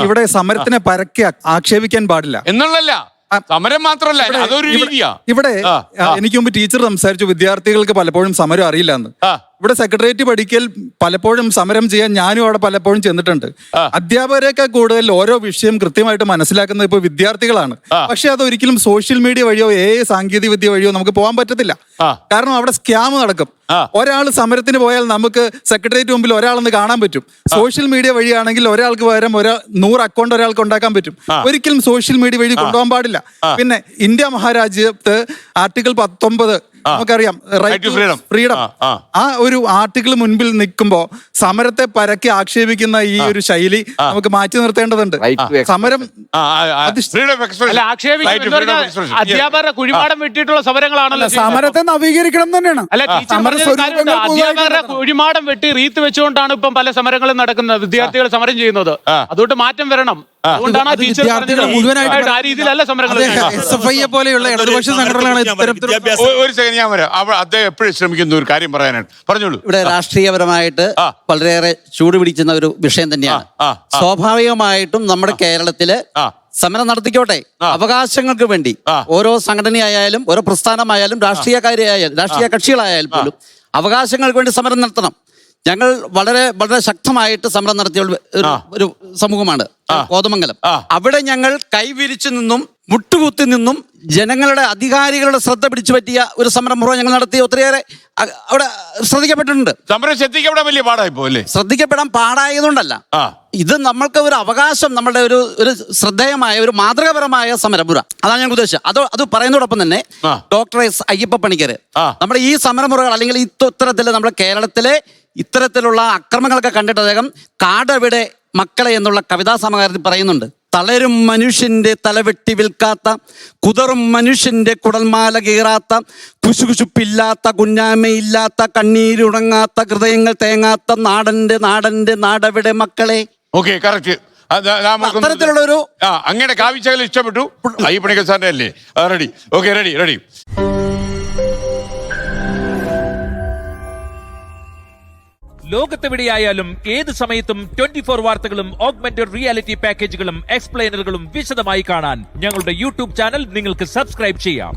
ഇവിടെ സമരത്തിനെ പരക്കെ ആക്ഷേപിക്കാൻ പാടില്ല എന്നുള്ളല്ല, സമരം മാത്രമല്ല, അതൊരു രീതിയാ. ഇവിടെ എനിക്ക് മുമ്പ് ടീച്ചർ സംസാരിച്ചു വിദ്യാർത്ഥികൾക്ക് പലപ്പോഴും സമരം അറിയില്ല എന്ന്. ഇവിടെ സെക്രട്ടേറിയറ്റ് പഠിക്കൽ പലപ്പോഴും സമരം ചെയ്യാൻ ഞാനും അവിടെ പലപ്പോഴും ചെന്നിട്ടുണ്ട്. അധ്യാപകരെയൊക്കെ കൂടുതൽ ഓരോ വിഷയം കൃത്യമായിട്ട് മനസ്സിലാക്കുന്നത് ഇപ്പൊ വിദ്യാർത്ഥികളാണ്. പക്ഷെ അത് ഒരിക്കലും സോഷ്യൽ മീഡിയ വഴിയോ സാങ്കേതിക വിദ്യ വഴിയോ നമുക്ക് പോകാൻ പറ്റത്തില്ല. കാരണം അവിടെ സ്കാം നടക്കും. ഒരാൾ സമരത്തിന് പോയാൽ നമുക്ക് സെക്രട്ടേറിയറ്റ് മുമ്പിൽ ഒരാളെന്ന് കാണാൻ പറ്റും. സോഷ്യൽ മീഡിയ വഴിയാണെങ്കിൽ ഒരാൾക്ക് പകരം 100 അക്കൗണ്ട് ഒരാൾക്ക് ഉണ്ടാക്കാൻ പറ്റും. ഒരിക്കലും സോഷ്യൽ മീഡിയ വഴി കൊണ്ടുപോകാൻ പാടില്ല. പിന്നെ ഇന്ത്യ മഹാരാജ്യത്ത് ആർട്ടിക്കിൾ 19 നമുക്കറിയാം, റൈറ്റ് ടു ഫ്രീഡം. ആ ഒരു ആർട്ടിക്കിൾ മുൻപിൽ നിൽക്കുമ്പോ സമരത്തെ പരക്കെ ആക്ഷേപിക്കുന്ന ഈ ഒരു ശൈലി നമുക്ക് മാറ്റി നിർത്തേണ്ടതുണ്ട്. സമരം അധ്യാപകരുടെ കുഴിമാടം വെട്ടിയിട്ടുള്ള സമരങ്ങളാണല്ലോ. സമരത്തെ നവീകരിക്കണം തന്നെയാണ്. അധ്യാപകരുടെ കുഴിമാടം വെട്ടി റീത്ത് വെച്ചുകൊണ്ടാണ് ഇപ്പം പല സമരങ്ങളും നടക്കുന്നത്, വിദ്യാർത്ഥികൾ സമരം ചെയ്യുന്നത്. അതുകൊണ്ട് മാറ്റം വരണം. അതുകൊണ്ടാണ് ടീച്ചർ മുഴുവനായിട്ട് ആ രീതിയിലല്ല സമരങ്ങൾ. പോലെയുള്ള ഇടതുപക്ഷ സംഘടനകളാണ്. ഒരു സെക്കൻഡ് ഞാൻ വരാം. അദ്ദേഹം എപ്പോഴും ശ്രമിക്കുന്ന ഒരു കാര്യം പറയാനാണ്, പറഞ്ഞോളൂ. ഇവിടെ രാഷ്ട്രീയപരമായിട്ട് വളരെയേറെ ചൂട് പിടിക്കുന്ന ഒരു വിഷയം തന്നെയാണ്. സ്വാഭാവികമായിട്ടും നമ്മുടെ കേരളത്തില് സമരം നടത്തിക്കോട്ടെ, അവകാശങ്ങൾക്ക് വേണ്ടി ഓരോ സംഘടനയായാലും ഓരോ പ്രസ്ഥാനമായാലും രാഷ്ട്രീയക്കാരായാലും രാഷ്ട്രീയ കക്ഷികളായാലും പോലും അവകാശങ്ങൾക്ക് വേണ്ടി സമരം നടത്തണം. ഞങ്ങൾ വളരെ വളരെ ശക്തമായിട്ട് സമരം നടത്തിയ ഒരു സമൂഹമാണ് കോതമംഗലം. അവിടെ ഞങ്ങൾ കൈവിരിച്ചു നിന്നും മുട്ടുകുത്തി നിന്നും ജനങ്ങളുടെ അധികാരികളുടെ ശ്രദ്ധ പിടിച്ചു പറ്റിയ ഒരു സമരം മുറ ഞങ്ങൾ നടത്തി ഒത്തിരിയേറെ അവിടെ ശ്രദ്ധിക്കപ്പെട്ടിട്ടുണ്ട്. സമരം ശ്രദ്ധിക്കപ്പെടാൻ വലിയ പാടായി പോലെ ശ്രദ്ധിക്കപ്പെടാൻ പാടായതുകൊണ്ടല്ല, ഇത് നമ്മൾക്ക് ഒരു അവകാശം, നമ്മളുടെ ഒരു ശ്രദ്ധേയമായ ഒരു മാതൃകാപരമായ സമരമുറ, അതാണ് ഞങ്ങൾ ഉദ്ദേശിച്ചത്. അത് പറയുന്നതോടൊപ്പം തന്നെ ഡോക്ടർ എസ് അയ്യപ്പ പണിക്കര് നമ്മുടെ ഈ സമരമുറകൾ അല്ലെങ്കിൽ ഇത്തരത്തില് നമ്മുടെ കേരളത്തിലെ ഇത്തരത്തിലുള്ള അക്രമങ്ങളൊക്കെ കണ്ടിട്ട് അദ്ദേഹം കാടവിടെ മക്കളെ എന്നുള്ള കവിതാ സമാഹാരത്തിൽ പറയുന്നുണ്ട്. തളരും മനുഷ്യന്റെ തലവെട്ടി വിൽക്കാത്ത, കുതറും മനുഷ്യന്റെ കുടൽമാല കീറാത്ത, കുശുകുശുപ്പില്ലാത്ത, കുഞ്ഞാമയില്ലാത്ത, കണ്ണീരുണങ്ങാത്ത, ഹൃദയങ്ങൾ തേങ്ങാത്ത നാടന്റെ നാടവിടെ മക്കളെ. Okay, correct. അത്തരത്തിലുള്ള ഒരു അങ്ങനെ കാവിച്ചകൽ ഇഷ്ടപ്പെട്ടു. അയ്യപ്പണിക്കർ സാറിന്റെ അല്ലേ? റെഡി. Okay, ready. ലോകത്തെവിടെയായാലും ഏത് സമയത്തും 24 വാർത്തകളും ഓഗ്മെന്റഡ് റിയാലിറ്റി പാക്കേജുകളും എക്സ്പ്ലെയിനറുകളും വിശദമായി കാണാൻ ഞങ്ങളുടെ യൂട്യൂബ് ചാനൽ നിങ്ങൾക്ക് സബ്സ്ക്രൈബ് ചെയ്യാം.